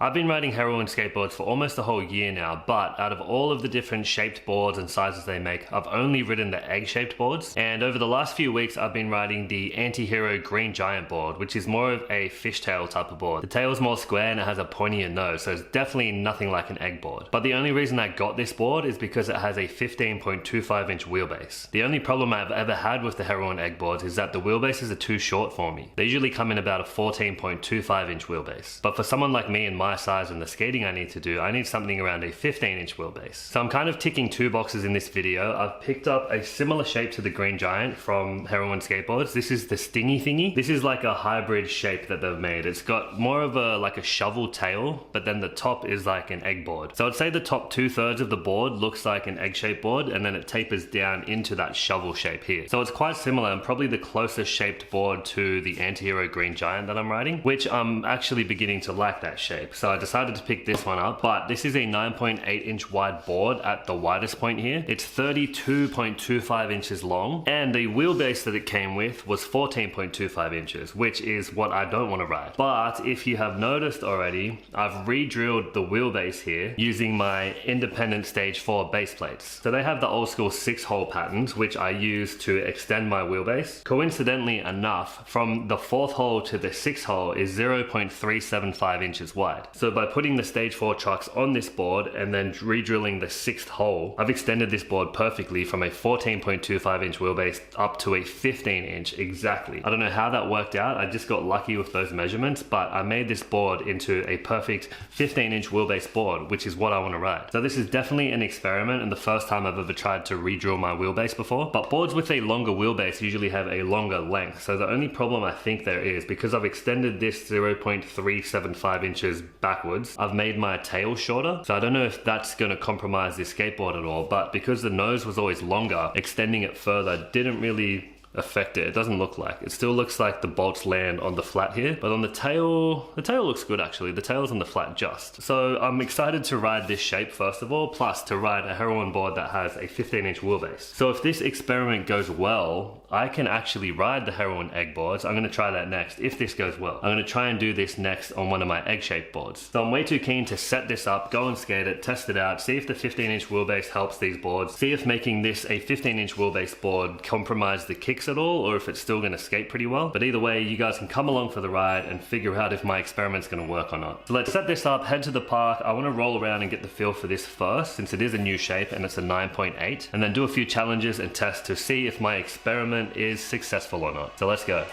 I've been riding Heroin Skateboards for almost a whole year now, but out of all of the different shaped boards and sizes they make, I've only ridden the egg-shaped boards. And over the last few weeks, I've been riding the Antihero Green Giant board, which is more of a fishtail type of board. The tail is more square and it has a pointier nose, so it's definitely nothing like an egg board. But the only reason I got this board is because it has a 15.25 inch wheelbase. The only problem I've ever had with the Heroin egg boards is that the wheelbases are too short for me. They usually come in about a 14.25 inch wheelbase. But for someone like me and my size and the skating I need to do, I need something around a 15 inch wheelbase. So I'm kind of ticking two boxes in this video. I've picked up a similar shape to the Green Giant from Heroin Skateboards. This is the Stingee Thingee. This is like a hybrid shape that they've made. It's got more of a shovel tail, but then the top is like an egg board. So I'd say the top 2/3 of the board looks like an egg-shaped board, and then it tapers down into that shovel shape here. So it's quite similar and probably the closest shaped board to the Antihero Green Giant that I'm riding, which I'm actually beginning to like that shape. So I decided to pick this one up, but this is a 9.8 inch wide board at the widest point here. It's 32.25 inches long, and the wheelbase that it came with was 14.25 inches, which is what I don't want to ride. But if you have noticed already, I've re-drilled the wheelbase here using my independent stage 4 base plates. So they have the old school 6-hole patterns, which I use to extend my wheelbase. Coincidentally enough, from the 4th hole to the 6th hole is 0.375 inches wide. So by putting the stage 4 trucks on this board and then re-drilling the 6th hole, I've extended this board perfectly from a 14.25 inch wheelbase up to a 15 inch exactly. I don't know how that worked out. I just got lucky with those measurements, but I made this board into a perfect 15 inch wheelbase board, which is what I want to ride. So this is definitely an experiment and the first time I've ever tried to re-drill my wheelbase before. But boards with a longer wheelbase usually have a longer length. So the only problem I think there is, because I've extended this 0.375 inches backwards, I've made my tail shorter. So I don't know if that's going to compromise this skateboard at all, but because the nose was always longer, extending it further didn't really affect it. It doesn't look like. It still looks like the bolts land on the flat here, but on the tail looks good actually. The tail's on the flat just. So I'm excited to ride this shape first of all, plus to ride a Heroin board that has a 15 inch wheelbase. So if this experiment goes well, I can actually ride the Heroin egg boards. I'm going to try that next if this goes well. I'm going to try and do this next on one of my egg-shaped boards. So I'm way too keen to set this up, go and skate it, test it out, see if the 15 inch wheelbase helps these boards, see if making this a 15 inch wheelbase board compromise the kicks at all, or if it's still going to skate pretty well. But either way, you guys can come along for the ride and figure out if my experiment's going to work or not. So let's set this up, head to the park. I want to roll around and get the feel for this first, since it is a new shape and it's a 9.8, and then do a few challenges and tests to see if my experiment is successful or not. So let's go.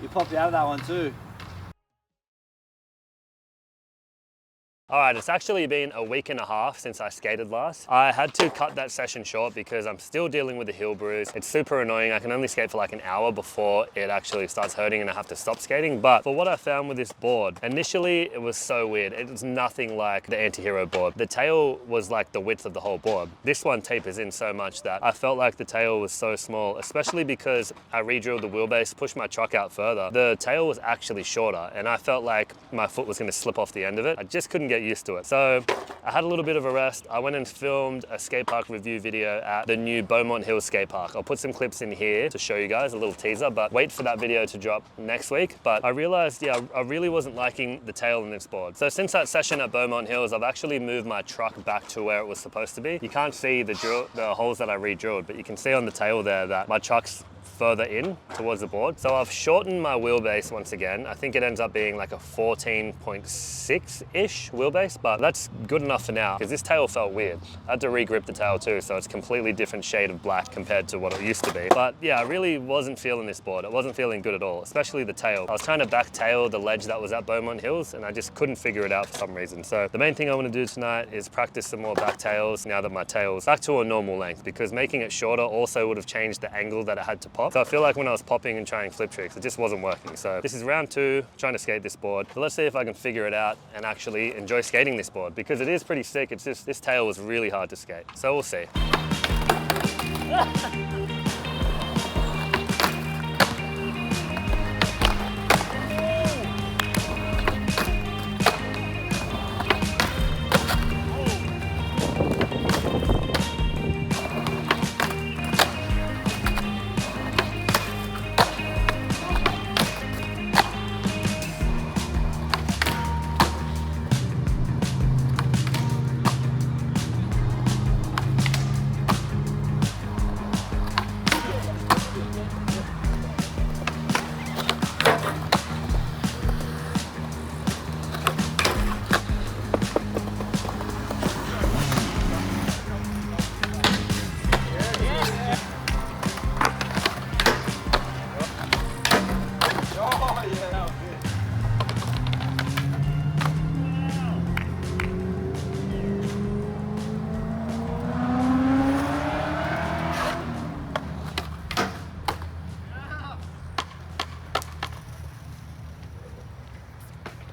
You popped out of that one too. Alright, it's actually been a week and a half since I skated last. I had to cut that session short because I'm still dealing with a heel bruise. It's super annoying. I can only skate for like an hour before it actually starts hurting and I have to stop skating. But for what I found with this board, initially it was so weird. It was nothing like the Antihero board. The tail was like the width of the whole board. This one tapers in so much that I felt like the tail was so small, especially because I re-drilled the wheelbase, pushed my truck out further. The tail was actually shorter and I felt like my foot was going to slip off the end of it. I just couldn't get get used to it. So I had a little bit of a rest. I went and filmed a skate park review video at the new Beaumont Hills skate park. I'll put some clips in here to show you guys, a little teaser, but wait for that video to drop next week. But I realized, yeah, I really wasn't liking the tail in this board. So since that session at Beaumont Hills, I've actually moved my truck back to where it was supposed to be. You can't see the holes that I re-drilled, but you can see on the tail there that my truck's further in towards the board. So I've shortened my wheelbase once again. I think it ends up being like a 14.6-ish wheelbase, but that's good enough for now because this tail felt weird. I had to re-grip the tail too, so it's a completely different shade of black compared to what it used to be. But yeah, I really wasn't feeling this board. It wasn't feeling good at all, especially the tail. I was trying to back tail the ledge that was at Beaumont Hills and I just couldn't figure it out for some reason. So the main thing I want to do tonight is practice some more back tails now that my tail's back to a normal length, because making it shorter also would have changed the angle that it had to pop. So I feel like when I was popping and trying flip tricks, it just wasn't working. So this is round 2, trying to skate this board. But let's see if I can figure it out and actually enjoy skating this board, because it is pretty sick. It's just, this tail was really hard to skate. So we'll see.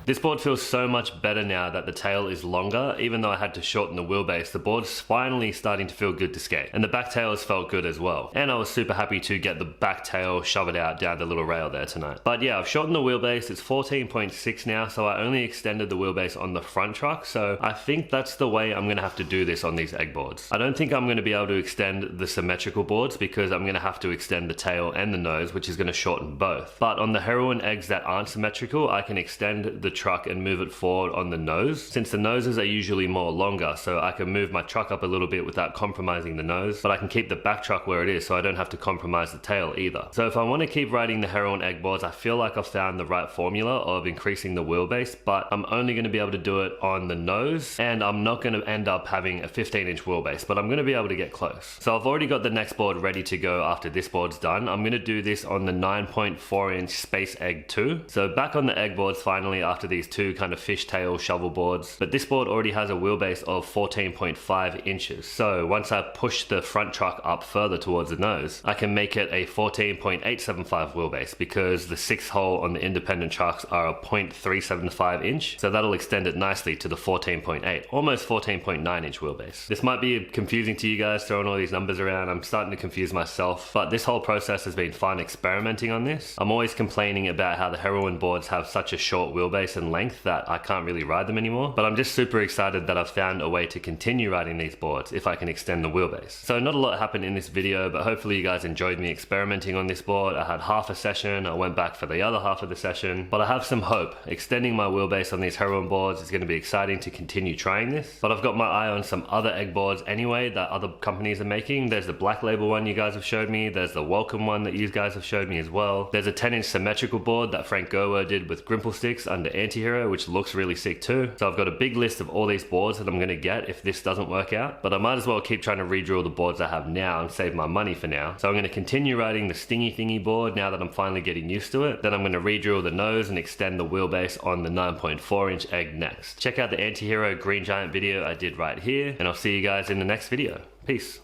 This board feels so much better now that the tail is longer. Even though I had to shorten the wheelbase, the board's finally starting to feel good to skate. And the back tail has felt good as well. And I was super happy to get the back tail, shove it out down the little rail there tonight. But yeah, I've shortened the wheelbase. It's 14.6 now, so I only extended the wheelbase on the front truck. So I think that's the way I'm gonna have to do this on these egg boards. I don't think I'm gonna be able to extend the symmetrical boards because I'm gonna have to extend the tail and the nose, which is gonna shorten both. But on the Heroin eggs that aren't symmetrical, I can extend the truck and move it forward on the nose, since the noses are usually more longer, so I can move my truck up a little bit without compromising the nose, but I can keep the back truck where it is, so I don't have to compromise the tail either. So if I want to keep riding the Heroin egg boards, I feel like I've found the right formula of increasing the wheelbase, but I'm only going to be able to do it on the nose, and I'm not going to end up having a 15-inch wheelbase, but I'm going to be able to get close. So I've already got the next board ready to go after this board's done. I'm going to do this on the 9.4-inch Space Egg 2. So back on the egg boards finally after these two kind of fishtail shovel boards, but this board already has a wheelbase of 14.5 inches. So once I push the front truck up further towards the nose, I can make it a 14.875 wheelbase, because the 6th hole on the independent trucks are a 0.375 inch. So that'll extend it nicely to the 14.8, almost 14.9 inch wheelbase. This might be confusing to you guys throwing all these numbers around. I'm starting to confuse myself, but this whole process has been fun experimenting on this. I'm always complaining about how the Heroin boards have such a short wheelbase and length that I can't really ride them anymore, but I'm just super excited that I've found a way to continue riding these boards if I can extend the wheelbase. So not a lot happened in this video, but hopefully you guys enjoyed me experimenting on this board. I had half a session, I went back for the other half of the session, but I have some hope. Extending my wheelbase on these Heroin boards is going to be exciting to continue trying this, but I've got my eye on some other egg boards anyway that other companies are making. There's the Black Label one you guys have showed me, there's the Welcome one that you guys have showed me as well. There's a 10-inch symmetrical board that Frank Gower did with Grimple sticks under Antihero, which looks really sick too. So I've got a big list of all these boards that I'm going to get if this doesn't work out, but I might as well keep trying to re-drill the boards I have now and save my money for now. So I'm going to continue riding the Stingee Thingee board now that I'm finally getting used to it. Then I'm going to re-drill the nose and extend the wheelbase on the 9.4-inch egg next. Check out the Antihero Green Giant video I did right here, and I'll see you guys in the next video. Peace.